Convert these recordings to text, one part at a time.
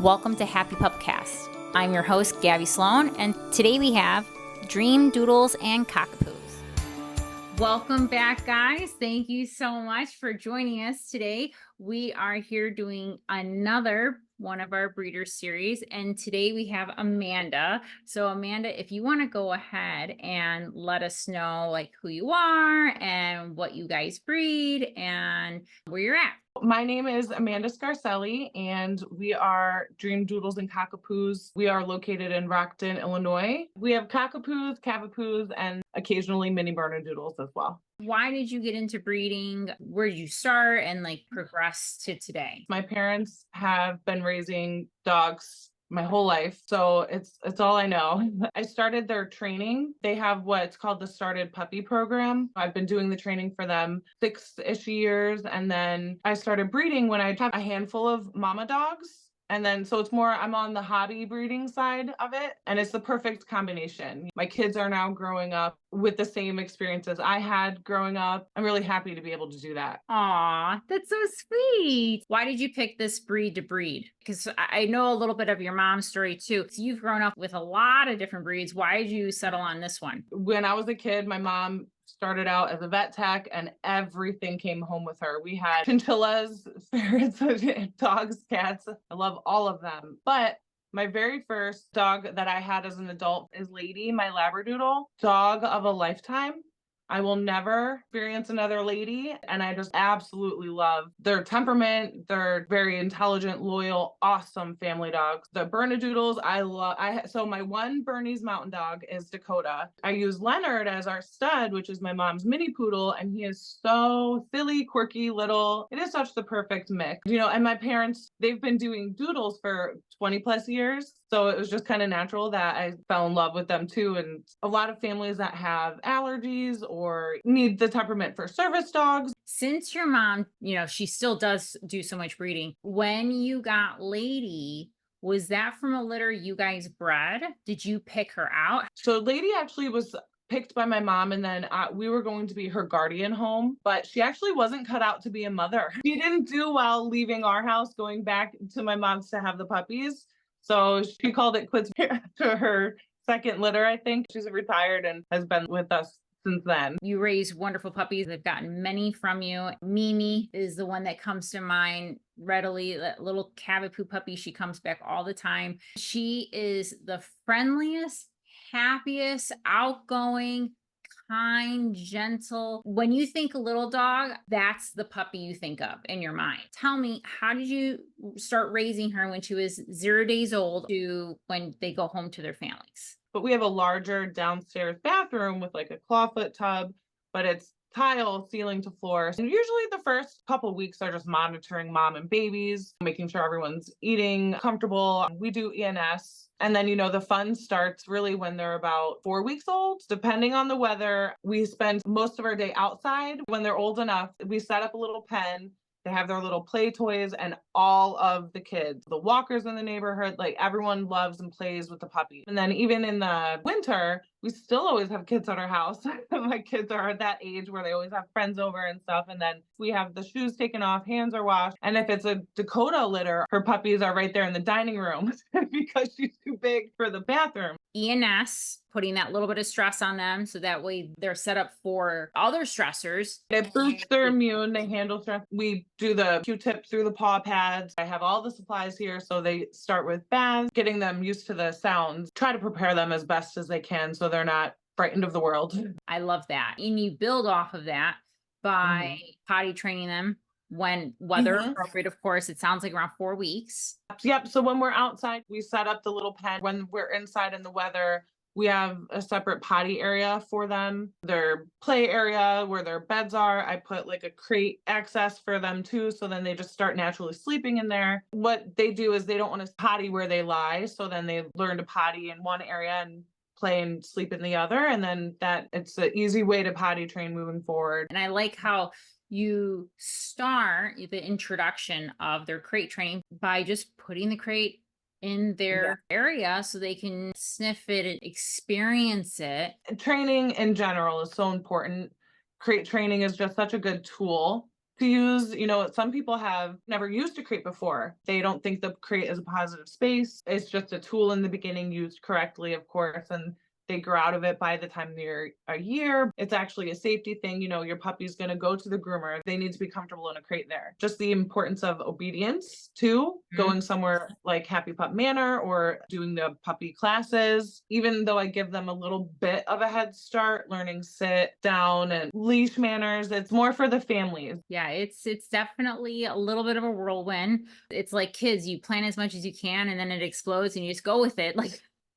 Welcome to Happy Pupcast. I'm your host, Gabby Sloan, and today we have Dream Doodles and Cockapoos. Welcome back, guys. Thank you so much for joining us today. We are here doing another one of our breeder series, and today we have Amanda. So Amanda, if you want to go ahead and let us know like who you are and what you guys breed and where you're at. My name is Amanda Scarcelli, and we are Dream Doodles and Cockapoos. We are located in Rockton, Illinois. We have cockapoos, cavapoos, and occasionally mini Bernedoodles as well. Why did you get into breeding? Where did you start and like progress to today? My parents have been raising dogs my whole life, so it's all I know. I started their training. They have what's called the Started Puppy Program. I've been doing the training for them 6-ish years, and then I started breeding when I had a handful of mama dogs. And then, so it's more, I'm on the hobby breeding side of it, and it's the perfect combination. My kids are now growing up with the same experiences I had growing up. I'm really happy to be able to do that. Aw, that's so sweet. Why did you pick this breed to breed? Because I know a little bit of your mom's story too. So you've grown up with a lot of different breeds. Why did you settle on this one? When I was a kid, my mom started out as a vet tech, and everything came home with her. We had chinchillas, ferrets, dogs, cats. I love all of them. But my very first dog that I had as an adult is Lady, my Labradoodle, dog of a lifetime. I will never experience another Lady, and I just absolutely love their temperament. They're very intelligent, loyal, awesome family dogs. The Bernedoodles, so my one Bernese mountain dog is Dakota. I use Leonard as our stud, which is my mom's mini poodle, and he is so silly, quirky, little. It is such the perfect mix. And my parents, they've been doing doodles for 20 plus years. So it was just kind of natural that I fell in love with them too. And a lot of families that have allergies or need the temperament for service dogs. Since your mom, she still does do so much breeding. When you got Lady, was that from a litter you guys bred? Did you pick her out? So Lady actually was picked by my mom, and then we were going to be her guardian home, but she actually wasn't cut out to be a mother. She didn't do well leaving our house, going back to my mom's to have the puppies. So she called it quits to her second litter, I think. She's retired and has been with us since then. You raise wonderful puppies. They've gotten many from you. Mimi is the one that comes to mind readily. That little cavapoo puppy. She comes back all the time. She is the friendliest, happiest, outgoing, kind, gentle. When you think a little dog, that's the puppy you think of in your mind. Tell me, how did you start raising her when she was 0 days old to when they go home to their families? But we have a larger downstairs bathroom with like a clawfoot tub, but it's tile ceiling to floor. And usually the first couple weeks are just monitoring mom and babies, making sure everyone's eating comfortable. We do ENS. And then, the fun starts really when they're about 4 weeks old. Depending on the weather, we spend most of our day outside. When they're old enough, we set up a little pen. They have their little play toys, and all of the kids, the walkers in the neighborhood, like everyone loves and plays with the puppy. And then even in the winter, we still always have kids at our house. My kids are at that age where they always have friends over and stuff. And then we have the shoes taken off, hands are washed. And if it's a Dakota litter, her puppies are right there in the dining room because she's too big for the bathroom. ENS, putting that little bit of stress on them so that way they're set up for other stressors. It boosts their immune. They handle stress. We do the Q-tip through the paw pads. I have all the supplies here. So they start with baths, getting them used to the sounds, try to prepare them as best as they can so they're not frightened of the world. I love that. And you build off of that by potty training them when weather appropriate, of course. It sounds like around 4 weeks. Yep. So when we're outside, we set up the little pen. When we're inside in the weather, we have a separate potty area for them. Their play area where their beds are, I put like a crate access for them too. So then they just start naturally sleeping in there. What they do is they don't want to potty where they lie. So then they learn to potty in one area and play and sleep in the other. And then it's an easy way to potty train moving forward. And I like how you start the introduction of their crate training by just putting the crate in their area so they can sniff it and experience it. Training in general is so important. Crate training is just such a good tool to use. Some people have never used a crate before. They don't think the crate is a positive space. It's just a tool in the beginning used correctly, of course, and they grow out of it by the time they're a year. It's actually a safety thing. Your puppy's going to go to the groomer. They need to be comfortable in a crate there. Just the importance of obedience too, going somewhere like Happy Pup Manor or doing the puppy classes. Even though I give them a little bit of a head start, learning sit, down, and leash manners, it's more for the families. Yeah, it's definitely a little bit of a whirlwind. It's like kids, you plan as much as you can and then it explodes and you just go with it.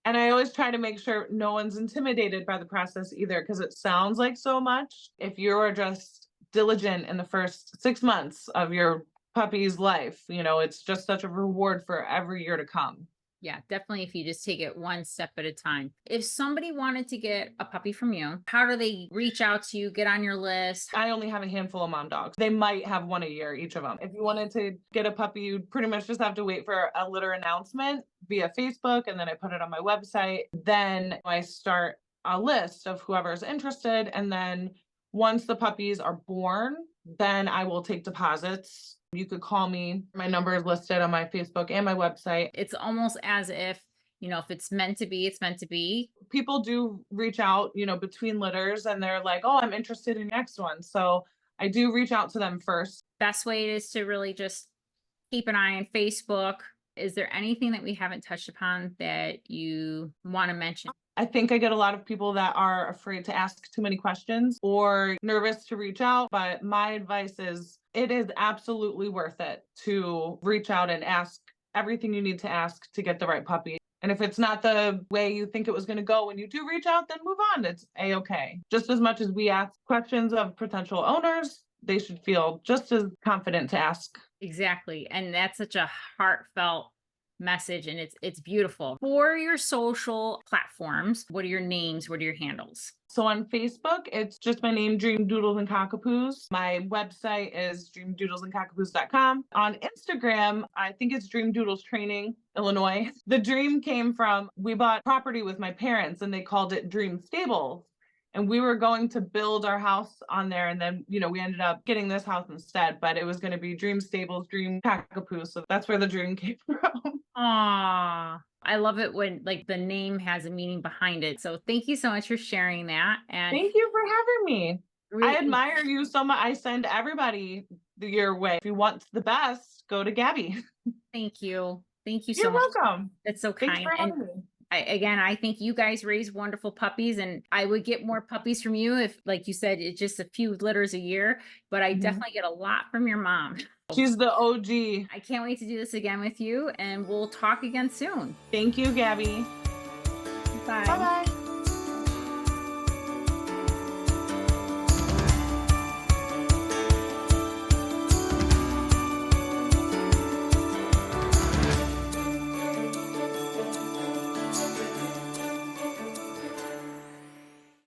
And I always try to make sure no one's intimidated by the process either, because it sounds like so much. If you're just diligent in the first 6 months of your puppy's life, it's just such a reward for every year to come. Yeah, definitely if you just take it one step at a time. If somebody wanted to get a puppy from you, how do they reach out to you, get on your list? I only have a handful of mom dogs. They might have one a year, each of them. If you wanted to get a puppy, you'd pretty much just have to wait for a litter announcement via Facebook, and then I put it on my website. Then I start a list of whoever's interested. And then once the puppies are born, then I will take deposits. You could call me. My number is listed on my Facebook and my website. It's almost as if, if it's meant to be, it's meant to be. People do reach out, between litters, and they're like, oh, I'm interested in the next one. So I do reach out to them first. Best way is to really just keep an eye on Facebook. Is there anything that we haven't touched upon that you want to mention? I think I get a lot of people that are afraid to ask too many questions or nervous to reach out. But my advice is it is absolutely worth it to reach out and ask everything you need to ask to get the right puppy. And if it's not the way you think it was going to go when you do reach out, then move on. It's a-okay. Just as much as we ask questions of potential owners, they should feel just as confident to ask. Exactly. And that's such a heartfelt message, and it's beautiful. For your social platforms, what are your names? What are your handles? So on Facebook, it's just my name, Dream Doodles and Cockapoos. My website is dreamdoodlesandcockapoos.com. On Instagram, I think it's Dream Doodles Training, Illinois. The dream came from, we bought property with my parents and they called it Dream Stables. And we were going to build our house on there. And then, we ended up getting this house instead, but it was going to be Dream Stables, Dream Cockapoos. So that's where the dream came from. Aww. I love it when the name has a meaning behind it. So thank you so much for sharing that. And thank you for having me. really, I admire you so much. I send everybody your way. If you want the best, go to Gabby. Thank you. Thank you so You're much. welcome. That's so Thanks kind. for having And me. I think you guys raise wonderful puppies, and I would get more puppies from you if, like you said, it's just a few litters a year, but I definitely get a lot from your mom. She's the OG. I can't wait to do this again with you, and we'll talk again soon. Thank you, Gabby. Bye. Bye-bye.